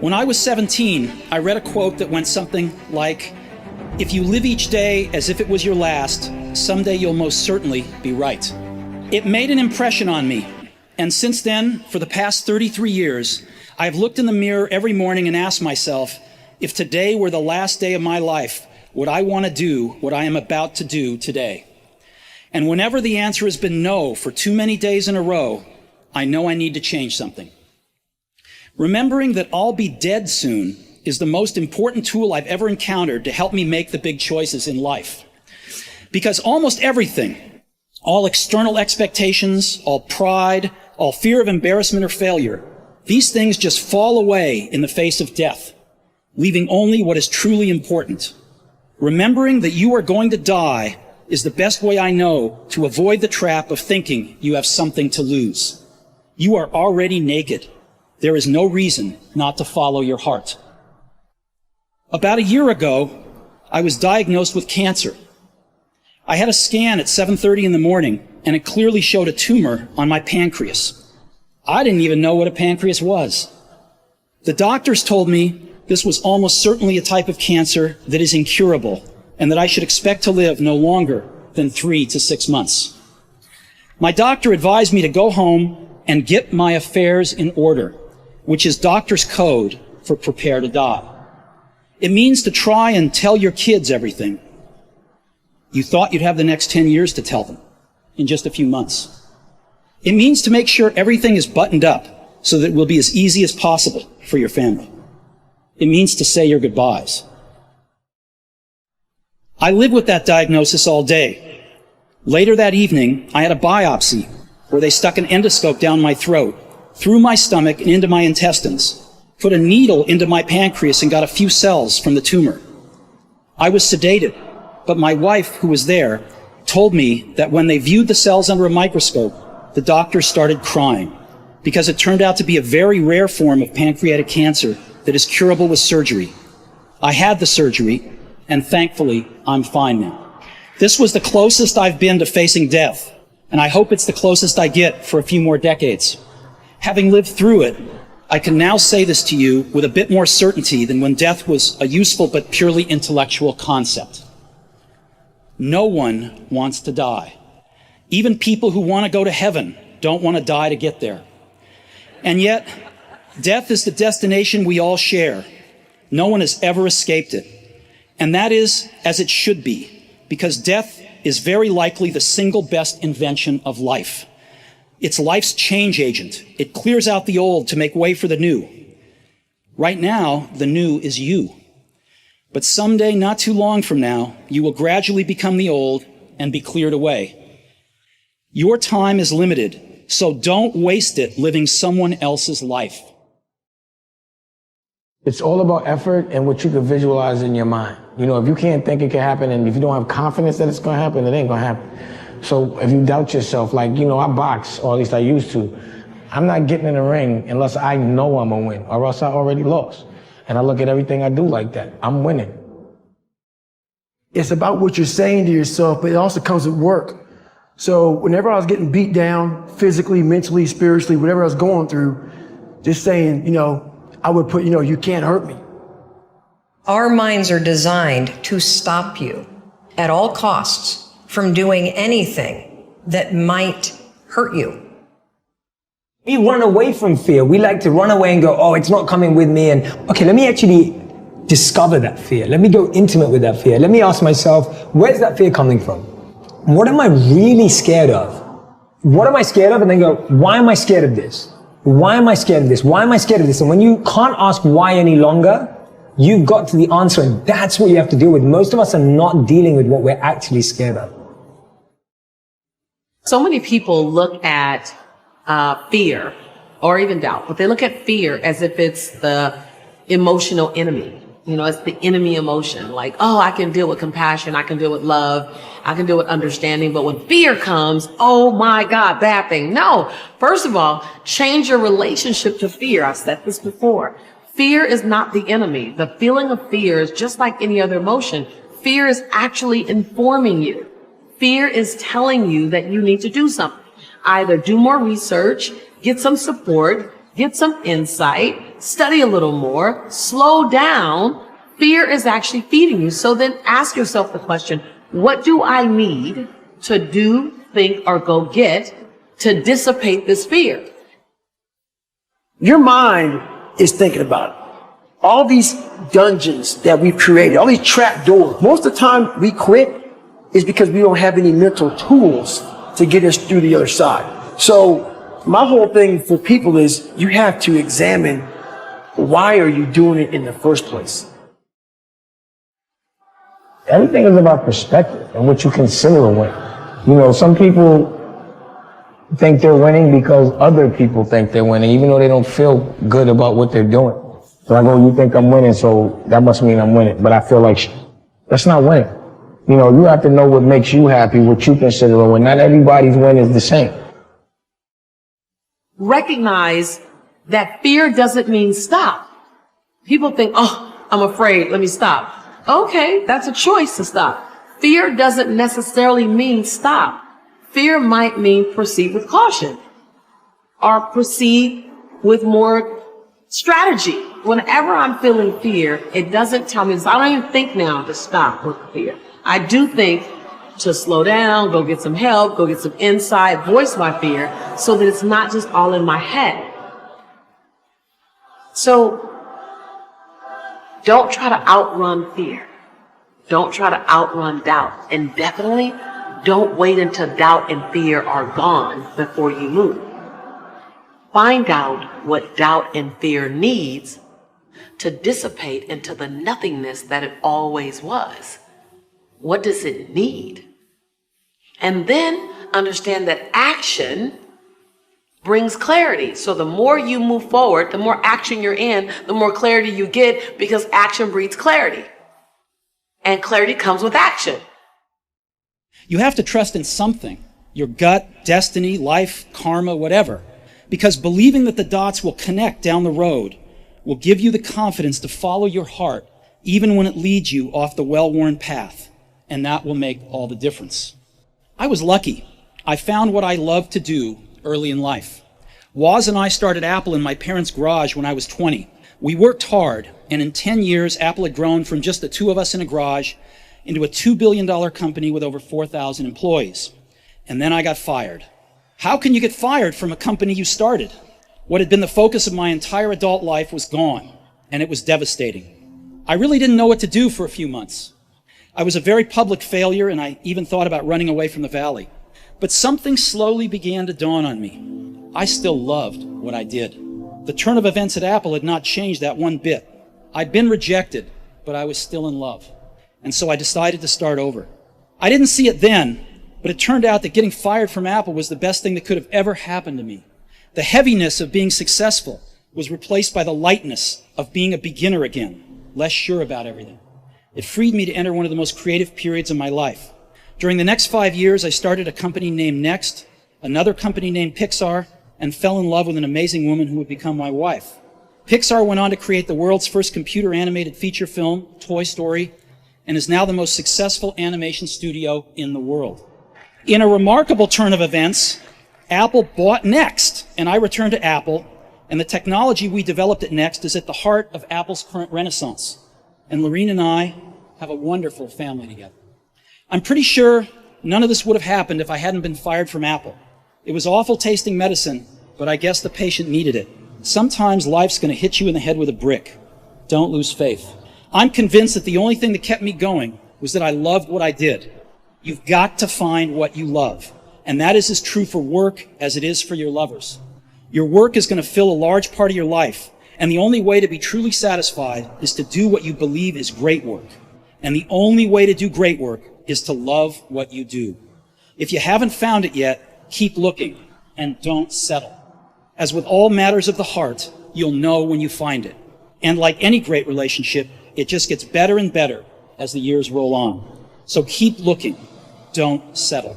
When I was 17, I read a quote that went something like, "If you live each day as if it was your last, someday you'll most certainly be right." It made an impression on me, and since then, for the past 33 years, I've looked in the mirror every morning and asked myself, if today were the last day of my life, would I want to do what I am about to do today? And whenever the answer has been no for too many days in a row, I know I need to change something. Remembering that I'll be dead soon is the most important tool I've ever encountered to help me make the big choices in life. Because almost everything, all external expectations, all pride, all fear of embarrassment or failure, these things just fall away in the face of death, leaving only what is truly important. Remembering that you are going to die is the best way I know to avoid the trap of thinking you have something to lose. You are already naked. There is no reason not to follow your heart. About a year ago, I was diagnosed with cancer. I had a scan at 7:30 in the morning, and it clearly showed a tumor on my pancreas. I didn't even know what a pancreas was. The doctors told me this was almost certainly a type of cancer that is incurable, and that I should expect to live no longer than 3 to 6 months. My doctor advised me to go home and get my affairs in order, which is doctor's code for prepare to die. It means to try and tell your kids everything. You thought you'd have the next 10 years to tell them in just a few months. It means to make sure everything is buttoned up so that it will be as easy as possible for your family. It means to say your goodbyes. I lived with that diagnosis all day. Later that evening, I had a biopsy where they stuck an endoscope down my throat, through my stomach and into my intestines, put a needle into my pancreas and got a few cells from the tumor. I was sedated, but my wife, who was there, told me that when they viewed the cells under a microscope, the doctors started crying because it turned out to be a very rare form of pancreatic cancer that is curable with surgery. I had the surgery, and thankfully, I'm fine now. This was the closest I've been to facing death, and I hope it's the closest I get for a few more decades. Having lived through it, I can now say this to you with a bit more certainty than when death was a useful but purely intellectual concept. No one wants to die. Even people who want to go to heaven don't want to die to get there. And yet, death is the destination we all share. No one has ever escaped it. And that is as it should be, because death is very likely the single best invention of life. It's life's change agent. It clears out the old to make way for the new. Right now, the new is you. But someday, not too long from now, you will gradually become the old and be cleared away. Your time is limited, so don't waste it living someone else's life. It's all about effort and what you can visualize in your mind. You know, if you can't think it can happen, and if you don't have confidence that it's going to happen, it ain't going to happen. So if you doubt yourself, like, you know, I box, or at least I used to. I'm not getting in the ring unless I know I'm going to win, or else I already lost. And I look at everything I do like that. I'm winning. It's about what you're saying to yourself, but it also comes with work. So whenever I was getting beat down, physically, mentally, spiritually, whatever I was going through, just saying, you know, I would put, you know, you can't hurt me. Our minds are designed to stop you at all costs from doing anything that might hurt you. We run away from fear. We like to run away and go, oh, it's not coming with me. And okay, let me actually discover that fear. Let me go intimate with that fear. Let me ask myself, where's that fear coming from? What am I really scared of? What am I scared of? And then go, why am I scared of this? Why am I scared of this? Why am I scared of this? And when you can't ask why any longer, you've got to the answer, and that's what you have to deal with. Most of us are not dealing with what we're actually scared of. So many people look at fear or even doubt, but they look at fear as if it's the emotional enemy. You know, it's the enemy emotion. Like, oh, I can deal with compassion. I can deal with love. I can deal with understanding. But when fear comes, oh my God, bad thing. No. First of all, change your relationship to fear. I've said this before. Fear is not the enemy. The feeling of fear is just like any other emotion. Fear is actually informing you. Fear is telling you that you need to do something. Either do more research, get some support, get some insight, study a little more, slow down. Fear is actually feeding you. So then ask yourself the question, what do I need to do, think, or go get to dissipate this fear? Your mind is thinking about it. All these dungeons that we've created, all these trap doors. Most of the time we quit is because we don't have any mental tools to get us through the other side. So my whole thing for people is you have to examine why are you doing it in the first place. Everything is about perspective and what you consider a win. You know, some people think they're winning because other people think they're winning, even though they don't feel good about what they're doing. So I go, you think I'm winning, so that must mean I'm winning. But I feel like that's not winning. You know, you have to know what makes you happy, what you consider a win. Not everybody's win is the same. Recognize that fear doesn't mean stop. People think, oh, I'm afraid, let me stop. Okay, that's a choice to stop. Fear doesn't necessarily mean stop. Fear might mean proceed with caution or proceed with more strategy. Whenever I'm feeling fear, it doesn't tell me this. I don't even think now to stop with fear. I do think to slow down, go get some help, go get some insight, voice my fear so that it's not just all in my head. So don't try to outrun fear. Don't try to outrun doubt. And definitely don't wait until doubt and fear are gone before you move. Find out what doubt and fear needs to dissipate into the nothingness that it always was. What does it need? And then understand that action brings clarity. So the more you move forward, the more action you're in, the more clarity you get, because action breeds clarity. And clarity comes with action. You have to trust in something, your gut, destiny, life, karma, whatever, because believing that the dots will connect down the road will give you the confidence to follow your heart, even when it leads you off the well-worn path, and that will make all the difference. I was lucky. I found what I loved to do early in life. Woz and I started Apple in my parents' garage when I was 20. We worked hard, and in 10 years, Apple had grown from just the two of us in a garage into a $2 billion company with over 4,000 employees. And then I got fired. How can you get fired from a company you started? What had been the focus of my entire adult life was gone, and it was devastating. I really didn't know what to do for a few months. I was a very public failure, and I even thought about running away from the valley. But something slowly began to dawn on me. I still loved what I did. The turn of events at Apple had not changed that one bit. I'd been rejected, but I was still in love. And so I decided to start over. I didn't see it then, but it turned out that getting fired from Apple was the best thing that could have ever happened to me. The heaviness of being successful was replaced by the lightness of being a beginner again, less sure about everything. It freed me to enter one of the most creative periods of my life. During the next 5 years, I started a company named Next, another company named Pixar, and fell in love with an amazing woman who would become my wife. Pixar went on to create the world's first computer animated feature film, Toy Story, and is now the most successful animation studio in the world. In a remarkable turn of events, Apple bought Next, and I returned to Apple, and the technology we developed at Next is at the heart of Apple's current renaissance. And Lorene and I have a wonderful family together. I'm pretty sure none of this would have happened if I hadn't been fired from Apple. It was awful tasting medicine, but I guess the patient needed it. Sometimes life's going to hit you in the head with a brick. Don't lose faith. I'm convinced that the only thing that kept me going was that I loved what I did. You've got to find what you love. And that is as true for work as it is for your lovers. Your work is going to fill a large part of your life. And the only way to be truly satisfied is to do what you believe is great work. And the only way to do great work is to love what you do. If you haven't found it yet, keep looking and don't settle. As with all matters of the heart, you'll know when you find it. And like any great relationship, it just gets better and better as the years roll on. So keep looking. Don't settle.